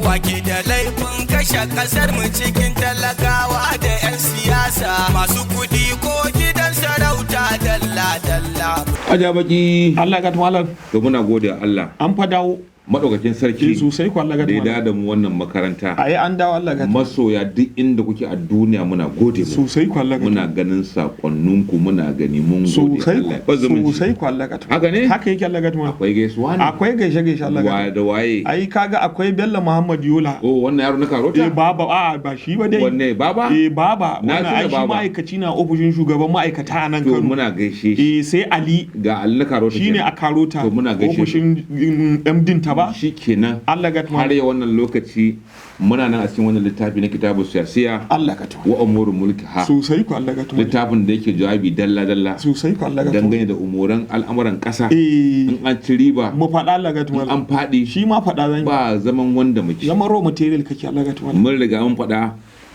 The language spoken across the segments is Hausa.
wake da laifin kashe kasar mu cikin talakawa da 'yan siyasa masu kudi ko gidan sarauta dalla-dalla. Aja baki Allah ga tumalar to muna gode Allah an fa dawo madaukakin sarki sosai ko Allah ga tumalar da mu wannan makaranta ai an dawo Allah ga masoya duk inda kuke a duniya muna gode mu sosai ko Allah ga muna ganin sakonninku muna gani mun gode Allah sosai ko Allah ga tumalar haka ne haka yake Allah ga tumalar akwai gaisuwa ne akwai gaishe Allah ga da waye ai kaga akwai Bello Muhammad Yola wannan yaro na karota baba ba shi ba dai wanne baba baba wannan ai shi ma'aikaci na ofishin shugaban ma'aikata a nan Kano to muna gaishe shi sai Ali ga Ali na karota shine a karota to muna gaishe ofishin MD ta ba shikenan Allah ga tumalar har ya wannan lokaci muna nan a cikin wannan littafi na kitabu siyasiya Allah ga tumalar wa umurul mulki ha sosai ko Allah ga tumalar littafin da yake jawabi dalla sosai ko Allah ga tumalar dangane da umuran al'amuran kasa in an ci riba mu faɗa Allah ga tumalar an faɗi shi ma faɗa zan ba zaman wanda muke zaman raw material kake Allah ga tumalar mun riga mun faɗa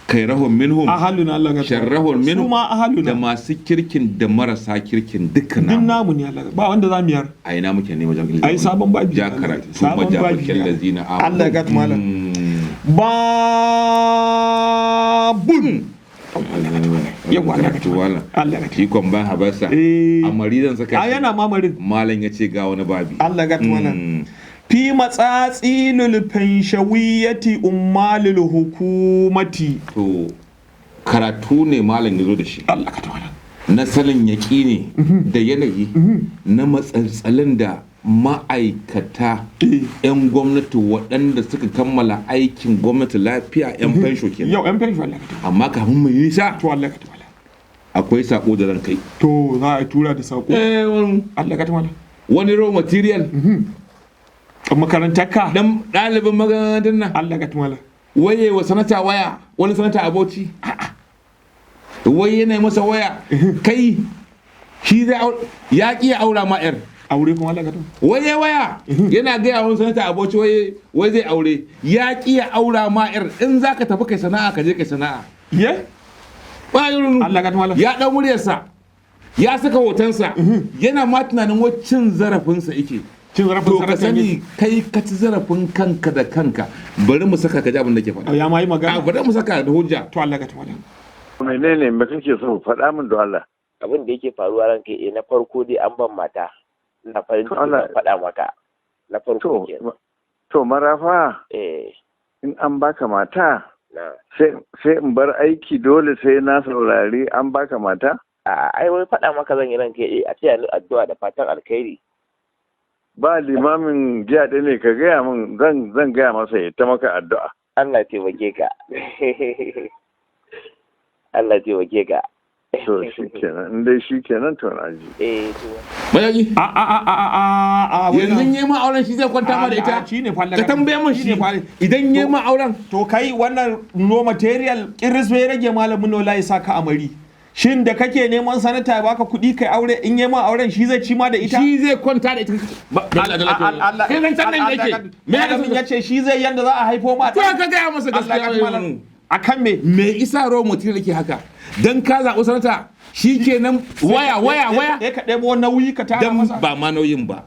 kai rahon minhum ahaluna Allah ga sharrahun minhum ma ahaluna da masu kirkin da marasa kirkin dukkan din namu ne Allah ba wanda zamu yar a ina muke ne wajen ilimi ai sabon babi ja karatu kuma jabakin lazina Allah ga tumalar babun yawa Allah ga tumalar Allah ga shi kon ban habasa amari zan saka yana mamarin malam yace ga wani babi Allah ga tumalar fi matsatsi lulfin shawiyati ummalil hukumati to karatu ne malam yazo da shi Allah ka tawala na salin yaki ne da yanayi na matsatsalin da ma'aikata 'yan gwamnati waɗanda suka kammala aikin gwamnati lafiya 'yan fansho kenan yau 'yan fansho Allah ka tawala amma kafin mu yi sa to Allah ka tawala akwai sako da ran kai to za a tura da sako Allah ka tawala wani raw material makarantar ka dan ɗalibin makarantar nan Allah ga tumala waye wa sanata waya wani sanata aboci waye yana masa waya kai shi zai ya ki aura ma yar aure kuma Allah ga tumala waye waya yana ga wani sanata aboci waye zai aure ya ki aura ma yar in zaka tafi kai sana'a ka je kai sana'a ye Allah ga tumala ya dan muryarsa ya saka hotonsa yana ma tunanin wacin zarafinsa yake cin zarafin ka sani kai ka ci zarafin kanka da kanka bari mu saka ka ji abin da ke faɗa ya ma yi magana bari mu saka da hujja to Allah ka tawala menene me kake so faɗa min da Allah abin da yake faruwa ranka na farko dai an ban mata na farin ciki faɗa maka na farko kenan to marafa in an baka mata sai in bar aiki dole sai na saurari an baka mata ai wai faɗa maka zan yi ranka a ce addu'a da fatan alkhairi ba limamin jiya ɗaya ne ka gaya min zan gaya masa ya ta maka addu'a. Allah taimake ka. Allah taimake ka. To shi kenan, in dai shi kenan to na ji. Bayani. Yanzu yi ma auren shi zai kwanta ma da ita. Ka tambaye mun shi. Idan yi ma auren. To kai wannan raw material kiris bai rage malamin nola ya saka amari. Shin da kake neman sanata baka kuɗi kai aure in yi ma auren shi zai ci ma da ita? Shi zai kwanta da ita. Allah kai zan nan yake. Malamin ya ce shi zai yanda za a haifo ma. To ka gaya masa gaskiya. Akan me? Me isa raw material yake haka? Dan ka zaɓi sanata shi kenan waya. Ka ɗebo nauyi ka tara masa. Dan ba ma nauyin ba.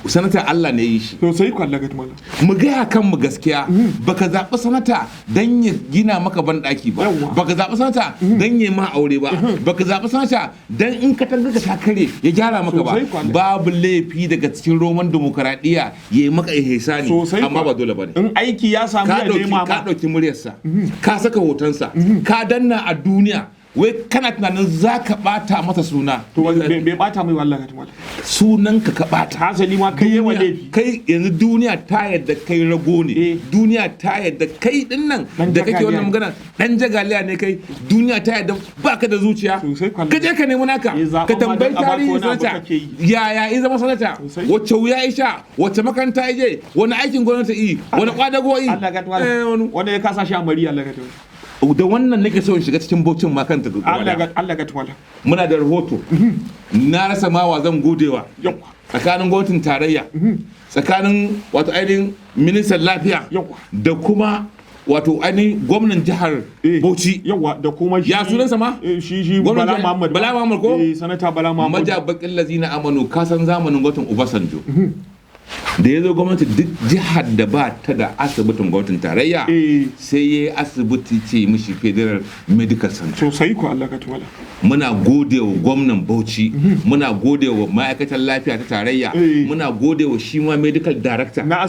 Sanata Allah ne yi shi. To sai kwalla ga tumala. Mu gaya kan mu gaskiya baka zaɓi sanata dan ya gina maka banɗaki ba. Baka zaɓi sanata dan ya ma aure ba. Baka zaɓi sanata dan in ka tanga ta kare ya gyara maka ba. Babu laifi daga cikin roman demokaradiyya ya yi maka ihsani amma ba dole bane. In aiki ya samu ya nema ka ɗauki muryarsa ka saka hotonsa ka danna a duniya wai kana tunanin za ka bata masa suna to bai bata mai wallahi tumala sunan ka bata hasali ma kai yawa laifi kai yanzu duniya ta yadda kai rago ne duniya ta yadda kai dinnan da kake wannan magana dan jagaliya ne kai duniya ta yadda baka da zuciya ka je ka nemi naka ka tambayi tarihin sanata yaya in zama sanata wacce wuya ya sha wacce makaranta ya je wani aikin gwamnati yi wani kwadago yi wanda ya kasa shi amari Allah ka da wannan nake so in shiga cikin baucin ma kanta Allah ga tumala muna da rahoto na rasa mawa zan godewa tsakanin gwamnatin tarayya tsakanin wato ainihin ministan lafiya da kuma wato ainihin gwamnan jihar Bauchi da kuma ya sunansa ma shi Bala Muhammad ko sanata Bala Muhammad majabakin lazina amanu kasan zamanin gwamnatin Obasanjo da ya zo gwamnati duk jihar da ba ta da asibitin gwamnatin tarayya sai ya yi asibiti ce mishi federal medical center. Sosai ko Allah ka tuwala. Muna gode wa gwamnan Bauchi, muna gode wa ma'aikatan lafiya ta tarayya, muna gode wa shi ma medical director na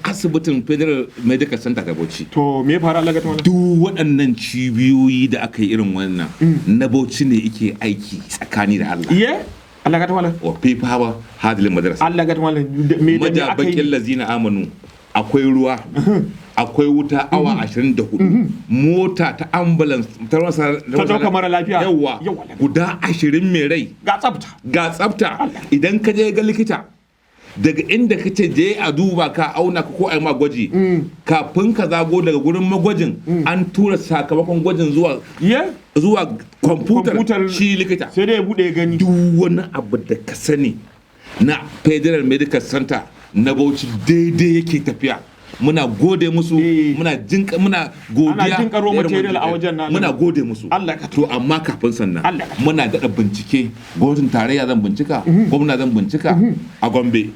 asibitin federal medical center da Bauchi. To me ya fara Allah ka tuwala? Duk waɗannan cibiyoyi da aka yi irin wannan na Bauchi ne yake aiki tsakani da Allah. Allah ka wala wa fifawa hadilin madrasa Allah ka wala me da bakin lazina amanu akwai ruwa akwai wuta awa 24 mota ta ambulance ta dauka mara lafiya yawa guda 20 mai rai ga tsafta idan ka je ga likita daga inda ka ce je a duba ka auna ka ko a yi ma gwaji kafin ka zago daga gurin magwajin an tura sakamakon gwajin zuwa kwamfutar shi likita sai da ya bude gani duk wani abu da ka sani na federal medical center na Bauchi daidai yake tafiya. Muna gode musu muna godiya ana jin karo material a wajen nan muna gode musu to amma kafin sannan muna daɗa bincike gwamnatin tarayya zan bincika gwamna zan bincika a Gombe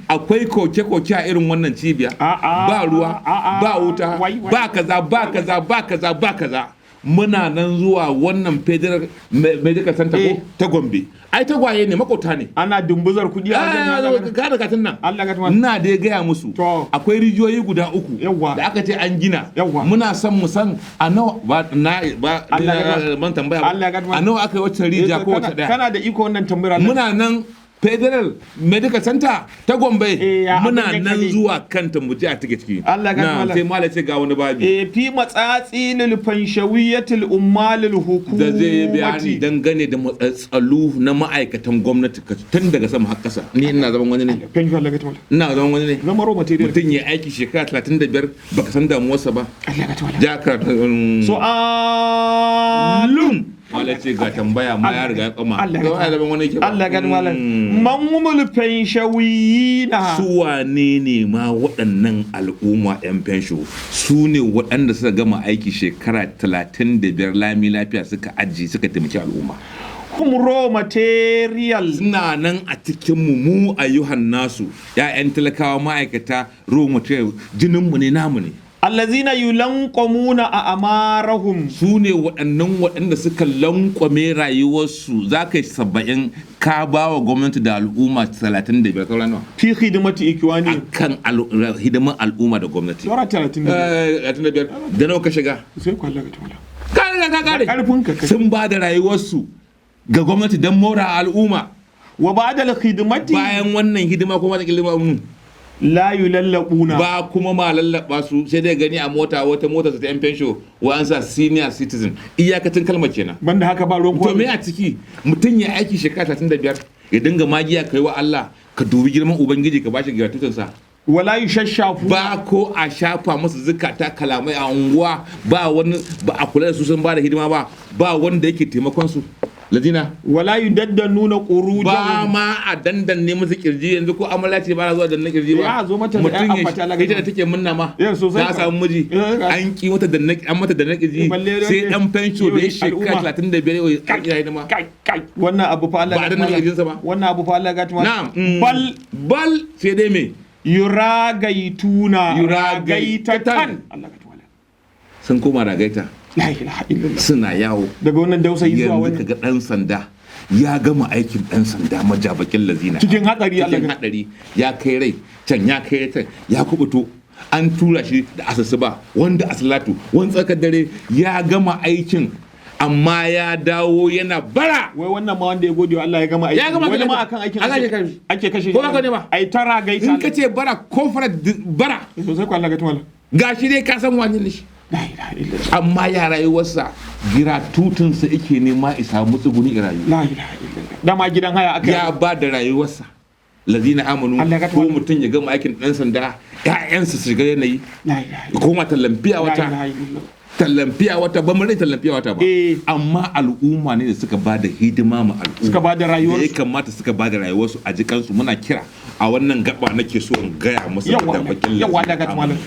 akwai koke-koke a irin wannan cibiya ba ruwa ba wuta ba kaza muna nan zuwa wannan federal medical center ko ta Gombe ai tagwaye ne makota ne ana dumbuzar kudi a wajen ga daga nan Allah ga tuwan ina dai gaya musu akwai rijiyoyi guda 3 da aka ce an gina muna son mu san a nawa ban tambaya a nawa aka yi wacce rijiya ko wacce daya kana da iko wannan tambayar muna nan federal medical center ta Gombe muna nan zuwa kanta mu ji a take ciki na sai malace ga wani babi fi matsatsi lil fanshawiyatil ummal al hukumati da zai bayani dangane da matsatsalu na ma'aikatan gwamnati tun daga sama har kasa ni ina zaman wani ne ina zaman wani ne zama raw material mutun ya aiki shekara 35 baka san damuwarsa ba jaka so Wala ce ga tambaya ma ya riga ya kama. Allah gani malam. Mamumul fenshawiyina. Su wane ne ma waɗannan al'umma 'yan fensho? Su ne waɗanda suka gama aiki shekara 35 lami lafiya suka aji suka taimaki al'umma. Raw material suna nan a cikin mu ayyuhan nasu 'ya'yan talakawa ma'aikata raw material jininmu ne namu ne. allazina yulanqamuna a amarahum su ne waɗanda suka lankwame rayuwarsu za ka yi 70 ka ba wa gwamnati da al'umma 35 sauran nawa fi hidimati ikwani akan hidimar al'umma da gwamnati saura 35 da nawa ka shiga sai kwalla ka tula kare karfinka sun ba da rayuwarsu ga gwamnati don mora al'umma wa ba da hidimati bayan wannan hidima kuma da kilima la yulallabuna ba kuma ma lallaba su sai dai gani a wata mota ta yan fensho wa an sa senior citizen iyakacin kalmar kenan banda haka ba ruwan to me a ciki mutum ya aiki shekara 35 ya dinga magiya kai wa Allah ka dubi girman ubangiji ka bashi gratuitin sa wala yushashafu ba ko a shafa musu zukata kalamai a unguwa ba wani ba a kula da su sun ba da hidima ba wanda yake taimakon su ladina wala nuna qurujan ba ma a dandanne musu kirji yanzu ko amala ce ba na zuwa danna kirji ba ya zo mata da mutum ita da take munna ma ta samu miji an ki mata danna an mata danna kirji sai dan fensho da ya shekara 35 ya hidima kai wannan abu fa Allah ba danna kirjin sa ba wannan abu fa Allah ga tuma na'am bal sai dai me yuragaitatan Allah ga tuma sun koma ragaita la ilaha illallah suna yawo daga wannan dausayi zuwa wani yanzu kaga dan sanda ya gama aikin dan sanda majabakin lazina cikin hadari ya kai rai can ya kai rai ya kubuto an tura shi da asasuba wanda asalatu wani tsakar dare ya gama aikin amma ya dawo yana bara wai wannan ma wanda ya gode wa Allah ya gama aikin wani ma akan aikin ake kashe ko ka ne ba ai tara gaita in kace bara ko fara bara sosai ko Allah ga tumala gashi dai ka san wani ne shi amma ya rayuwarsa giratutunsa yake nema isa mutsuguni rayu dama gidan haya aka ya ba da rayuwarsa lazina amanu ko mutum ya gama aikin dan sanda ƴaƴansa su shiga yanayi koma tallamfiya wata ba mu rai tallamfiya wata ba amma al'umma ne da suka ba da hidima ma al'umma suka ba da rayuwarsu ya kamata suka ba da rayuwarsu a jikansu muna kira a wannan gaba nake so in gaya musu da bakin yawa daga malam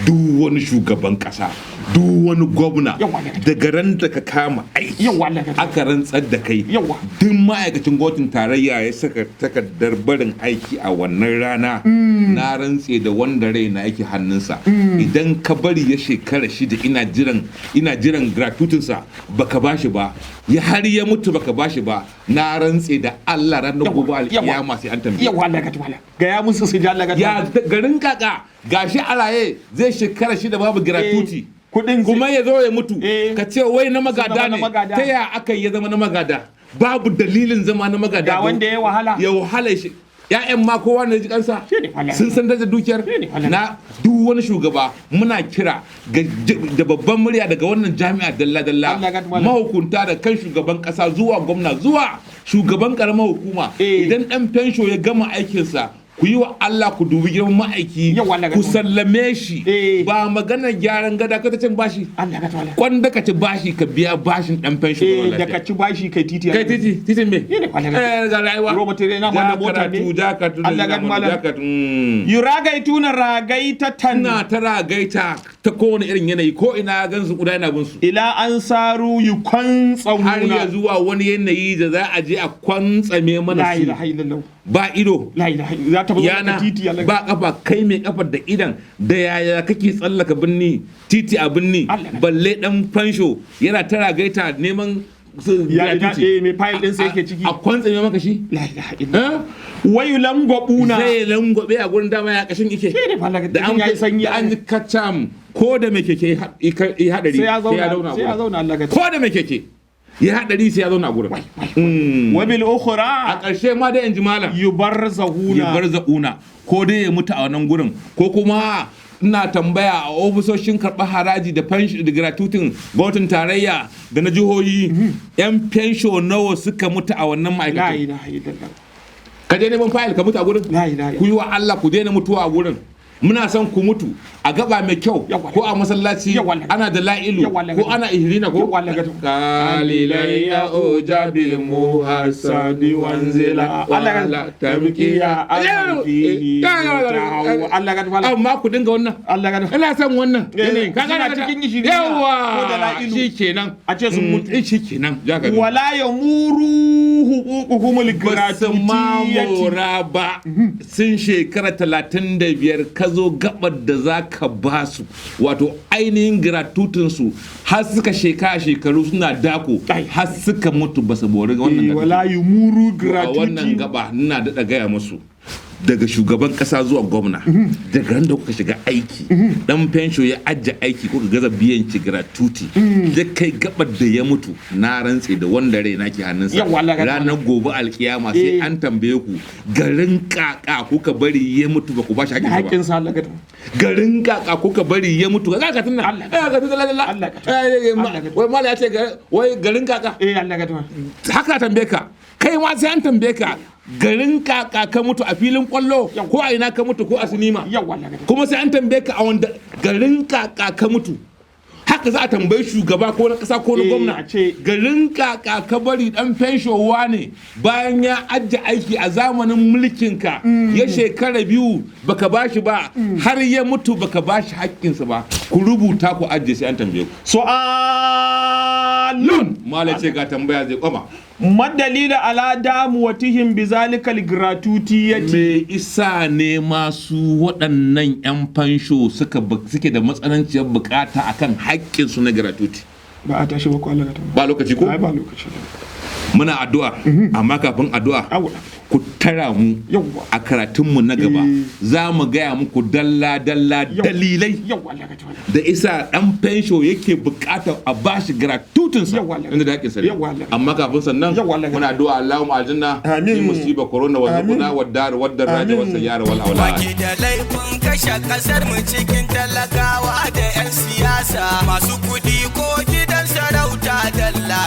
duk wani shugaban kasa duk wani gwamna daga ran da ka kama aiki aka rantsar da kai duk ma'aikacin gwamnatin tarayya ya saka takardar barin aiki a wannan rana na rantse da wanda rai na yake hannunsa idan ka bari ya shekara 6 ina jiran gratuitinsa baka bashi ba ya har ya mutu baka bashi ba na rantse da Allah ranar gobe alkiyama sai an tambaye ga ya musu su ji Allah ya garin kaka gashi alaye zai shekara 6 babu gratuity kuma ya zo ya mutu ka ce wai na magada ne ta ya aka yi ya zama na magada babu dalilin zama na magada ga wanda ya wahala shi ya'yan ma kowa ne ji kansa sun san da dukiyar na duk wani shugaba muna kira da babban murya daga wannan jami'a dalla mahukunta da kan shugaban kasa zuwa gwamna zuwa shugaban karamar hukuma idan dan fensho ya gama aikinsa ku yi wa Allah ku dubi girman ma'aiki ku sallame shi ba maganar gyaran gada ka ta cin bashi kwanda ka ci bashi ka biya bashin dan fensho da ka ci bashi kai titi titin me ga rayuwa robote na ma mota ne Allah ga malam yi ragaituna ragaita tana ta ragaita ta kowane irin yanayi ko ina gansu kuda yana bin su ila an saru yi kwantsamuna har ya zuwa wani yanayi da za a je a kwantsame mana su ba ido yana ba kafa kai mai kafar da idan da yaya kake tsallaka binni titi a binni balle dan fansho yana tara gaita neman mai fayil din sai yake ciki a kwantsa mai maka shi wayu langwabuna zai langwabe a gurin dama ya kashin ike da an yi kacam ko da mai keke hadari sai ya zauna ko da mai keke ya hadari sai ya zauna a gurin wabil ukhra a ƙarshe ma da yanzu malam yubarzauna ko dai ya mutu a wannan gurin ko kuma ina tambaya a ofisoshin karɓar haraji da pension da gratuitin gwamnatin tarayya da na jihohi yan fensho nawa suka mutu a wannan ma'aikatan ka je neman fayil ka mutu a gurin ku yi wa Allah ku daina mutuwa a gurin muna son ku mutu a gaba mai kyau ko a masallaci ana da la'ilu ko ana ihrina ko kalilai ya ojabil muhasabi wanzila wala tamkiya amma ku dinga wannan ina son wannan ka gana cikin yi yawa shikenan a ce sun mutu shikenan wala yamuru huququhumul gratuity ba sun shekara 35 ka zo gabar da za ka ba su wato ainihin gratuitinsu har suka shekaru suna dako har suka mutu ba su bori wannan gaba wala yumuru gratuity wannan gaba ina da gaya musu daga shugaban kasa zuwa gwamna daga ran da kuka shiga aiki dan fensho ya ajja aiki kuka gaza biyan ci gratuity da kai gabar da ya mutu na rantse da wanda rai nake hannunsa ranar gobe alkiyama sai an tambaye ku garin kaka kuka bari ya mutu ba ku ba shi hakkin sa garin kaka kuka bari ya mutu ga ka tunna wai mala ya ce wai garin kaka haka tambaye ka kai ma sai an tambaye ka garin kaka ka mutu a filin kwallo ko a ina ka mutu ko a sinima kuma sai an tambaye ka a wanda garin kaka ka mutu haka za a tambayi shugaba ko na kasa ko na gwamna garin kaka ka bari dan fenshowa ne bayan ya ajje aiki a zamanin mulkinka ya shekara 2 baka bashi ba har ya mutu baka bashi haƙƙinsa ba ku rubuta ku ajje sai an tambaye ku su'alun malace ga tambaya zai kwama madalila ala damuwatihim bizalikal gratuitiyati me isa ne masu waɗannan yan fansho suke da matsananciyar bukata akan haƙƙin su na gratuity ba a tashi ba ko Allah ba lokaci ko ba lokaci muna addu'a amma kafin addu'a ku tara mu a karatunmu na gaba za mu gaya muku dalla dalilai da isa dan fensho yake bukatar a bashi gratuitinsa inda da haƙƙin sare amma kafin sannan muna addu'a Allahumma aljanna fi musiba corona wa zubuna wa dar wa daraja wa sayyara wal aulad baki da laifin kashe kasar mu cikin talakawa da yan siyasa masu kudi ko gidan sarauta dalla